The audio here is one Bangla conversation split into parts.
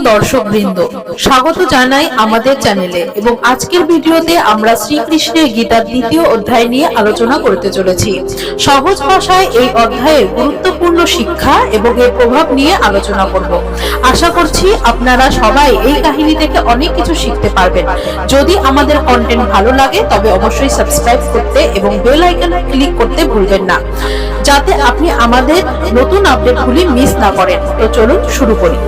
দর্শকবৃন্দ, স্বাগত জানাই আমাদের চ্যানেলে। এবং আজকের ভিডিওতে আমরা শ্রীকৃষ্ণের গীতার দ্বিতীয় অধ্যায় নিয়ে আলোচনা করতে চলেছি। সহজ ভাষায় এই অধ্যায়ের গুরুত্বপূর্ণ শিক্ষা এবং এর প্রভাব নিয়ে আলোচনা করব। আশা করছি আপনারা সবাই এই কাহিনী থেকে অনেক কিছু শিখতে পারবেন। যদি আমাদের কন্টেন্ট ভালো লাগে তবে অবশ্যই সাবস্ক্রাইব করতে এবং বেল আইকনে ক্লিক করতে ভুলবেন না, যাতে আপনি আমাদের নতুন আপডেটগুলি মিস না করেন। তো চলুন শুরু করি।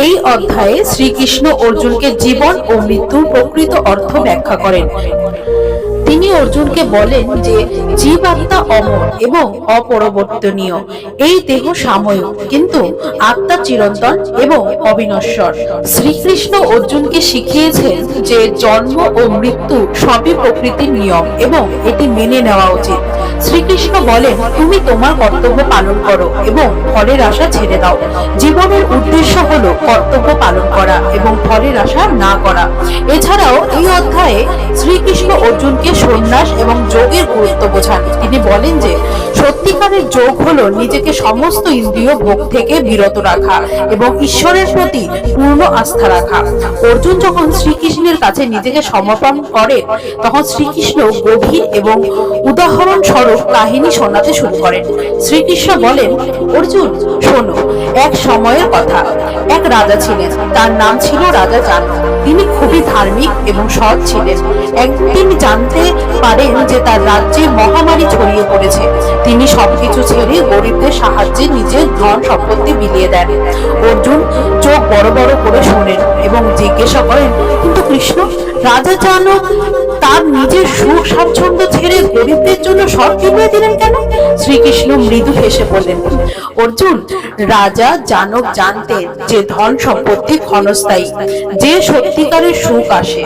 এই অধ্যায়ে শ্রীকৃষ্ণ অর্জুনকে জীবন ও মৃত্যুর প্রকৃত অর্থ ব্যাখ্যা করেন। তিনি অর্জুনকে বলেন যে জীবাত্মা অমর এবং অপরিবর্তনীয়। এই দেহ সাময়িক, কিন্তু আত্মা চিরন্তন এবং অবিনশ্বর। শ্রীকৃষ্ণ অর্জুনকে শিখিয়েছেন যে জন্ম ও মৃত্যু সবই প্রকৃতির নিয়ম এবং এটি মেনে নেওয়া উচিত। শ্রীকৃষ্ণ বলেন, তুমি তোমার কর্তব্য পালন করো এবং ফলের আশা ছেড়ে দাও। জীবনের উদ্দেশ্য হলো কর্তব্য পালন করা এবং ফলের আশা না করা। এছাড়াও এই অধ্যায়ে শ্রীকৃষ্ণ অর্জুনকে সন্ন্যাস এবং যোগের গুরুত্ব বোঝান। তিনি বলেন যে সত্যিকারের যোগ হলো নিজেকে সমস্ত ইন্দ্রিয় ভোগ থেকে বিরত রাখা এবং ঈশ্বরের প্রতি পূর্ণ আস্থা রাখা। অর্জুন যখন শ্রীকৃষ্ণের কাছে নিজেকে সমর্পণ করে, তখন শ্রীকৃষ্ণ গভীর এবং উদাহরণ স্বরূপ কাহিনী শোনাতে শুরু করেন। শ্রীকৃষ্ণ বলেন, অর্জুন শোনো, এক সময়ের কথা। এক রাজা ছিলেন, তার নাম ছিল রাজা জানক। তিনি খুবই ধার্মিক এবং সৎ ছিলেন। একদিন তিনি জানতে পারেন যে তার রাজ্যে মহামারী ছড়িয়ে পড়েছে। তিনি সবকিছু ছেড়ে গরিবদের সাহায্যে নিজের ধন সম্পত্তি বিলিয়ে দেন। অর্জুন চোখ বড় বড় করে শোনেন এবং জিজ্ঞাসা করেন, কিন্তু কৃষ্ণ, রাজা জানক তার নিজের সুখ স্বাচ্ছন্দ্য ছেড়ে গরিবদের জন্য সব বিলিয়ে দিলেন কেন? শ্রীকৃষ্ণ মৃদু হেসে বলেন, অর্জুন, রাজা জানক জানতেন যে ধন সম্পত্তি ক্ষণস্থায়ী। যে সত্যিকারের সুখ আসে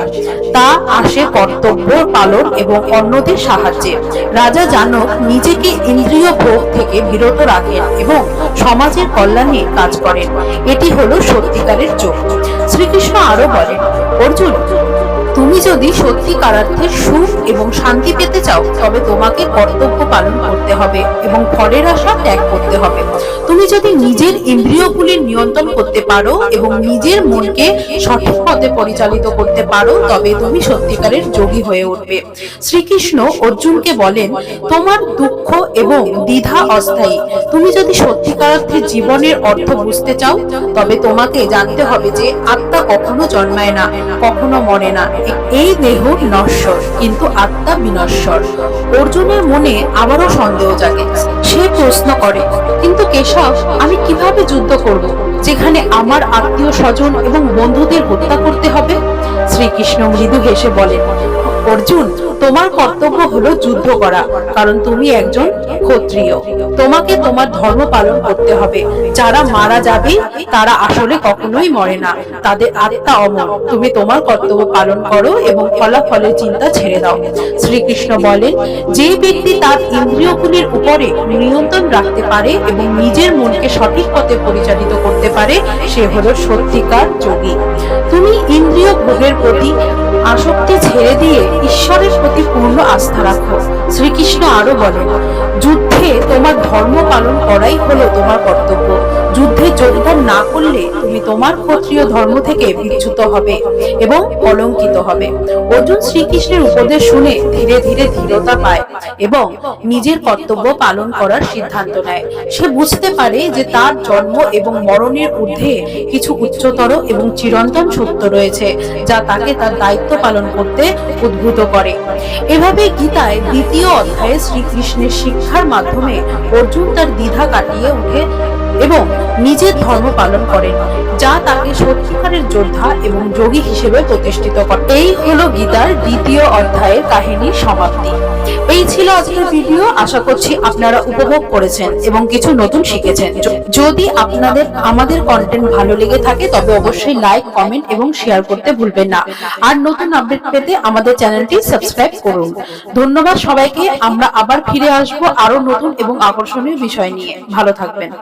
তা আসে কর্তব্য পালন এবং অন্যদের সাহায্যে। রাজা জানক নিজেকে ইন্দ্রিয় ভোগ থেকে বিরত রাখেন এবং সমাজের কল্যাণে কাজ করেন। এটি হলো সত্যিকারের যোগ। শ্রীকৃষ্ণ আরো বলেন, অর্জুন, তুমি যদি সত্যিকারার্থে সুখ এবং শান্তি পেতে চাও তবে তোমাকে কর্তব্য পালন করতে হবে এবং ফলের আশা ত্যাগ করতে হবে। তুমি যদি নিজের ইন্দ্রিয়গুলির নিয়ন্ত্রণ করতে পারো এবং নিজের মনকে সঠিক পথে পরিচালিত করতে পারো তবে তুমি সত্যিকারের যোগী হয়ে উঠবে। শ্রীকৃষ্ণ অর্জুনকে বলেন, তোমার দুঃখ এবং দ্বিধা অস্থায়ী। তুমি যদি সত্যিকারার্থে জীবনের অর্থ বুঝতে চাও তবে তোমাকে জানতে হবে যে আত্মা কখনো জন্মায় না, কখনো মরে না। এই দেহ নশ্বর, কিন্তু আত্মা বিনশ্বর। অর্জুনের মনে আবারও সন্দেহ জাগে। সে প্রশ্ন করে, কিন্তু কেশব, আমি কিভাবে যুদ্ধ করব যেখানে আমার আত্মীয় স্বজন এবং বন্ধুদের হত্যা করতে হবে? শ্রীকৃষ্ণ মৃদু হেসে বলেন, অর্জুন, তোমার কর্তব্য হলো যুদ্ধ করা, কারণ তুমি একজন ক্ষত্রিয়। তোমাকে তোমার ধর্ম পালন করতে হবে। যারা মারা যাবে তারা আসলে কখনোই মরে না, তাদের আত্মা অমর। তুমি তোমার কর্তব্য পালন করো এবং ফলাফলের চিন্তা ছেড়ে দাও। শ্রীকৃষ্ণ বলেন, যে ব্যক্তি তার ইন্দ্রিয়গুলির উপরে নিয়ন্ত্রণ রাখতে পারে এবং নিজের মনকে সঠিক পথে পরিচালিত করতে পারে, সে হলো সত্যিকার যোগী। তুমি ইন্দ্রিয় ভোগের প্রতি আসক্তি ছেড়ে দিয়ে ঈশ্বরের প্রতি পূর্ণ আস্থা রাখো। শ্রীকৃষ্ণ আরো বলেন, যুদ্ধে তোমার ধর্ম পালন করাই হলো তোমার কর্তব্য। যুদ্ধে যোগদান না করলে তুমি তোমার ক্ষত্রিয় ধর্ম থেকে বিচ্যুত হবে এবং কলঙ্কিত হবে। অর্জুন শ্রীকৃষ্ণের উপদেশ শুনে ধীরে ধীরে দৃঢ়তা পায় এবং নিজের কর্তব্য পালন করার সিদ্ধান্ত নেয়। সে বুঝতে পারে যে তার জন্ম এবং মরণের ঊর্ধ্বে কিছু উচ্চতর এবং চিরন্তন সত্য রয়েছে, যা তাকে তার দায়িত্ব পালন করতে উদ্বুদ্ধ করে। এভাবে গীতায় দ্বিতীয় অধ্যায়ে শ্রীকৃষ্ণের শিক্ষার মাধ্যমে অর্জুন তার দ্বিধা কাটিয়ে উঠে এবং নিজের ধর্ম পালন করেন, যা তাকে সত্যিকারের যোদ্ধা এবং যোগী হিসেবে প্রতিষ্ঠিত করে। এই হলো গীতার দ্বিতীয় অধ্যায়ের কাহিনীর সমাপ্তি। এই ছিল আজকের ভিডিও। আশা করছি আপনারা উপভোগ করেছেন এবং কিছু নতুন শিখেছেন। যদি আপনাদের আমাদের কন্টেন্ট ভালো লেগে থাকে তবে অবশ্যই লাইক, কমেন্ট এবং শেয়ার করতে ভুলবেন না। আর নতুন আপডেট পেতে আমাদের চ্যানেলটি সাবস্ক্রাইব করুন। ধন্যবাদ সবাইকে। আমরা আবার ফিরে আসবো আরো নতুন এবং আকর্ষণীয় বিষয় নিয়ে। ভালো থাকবেন।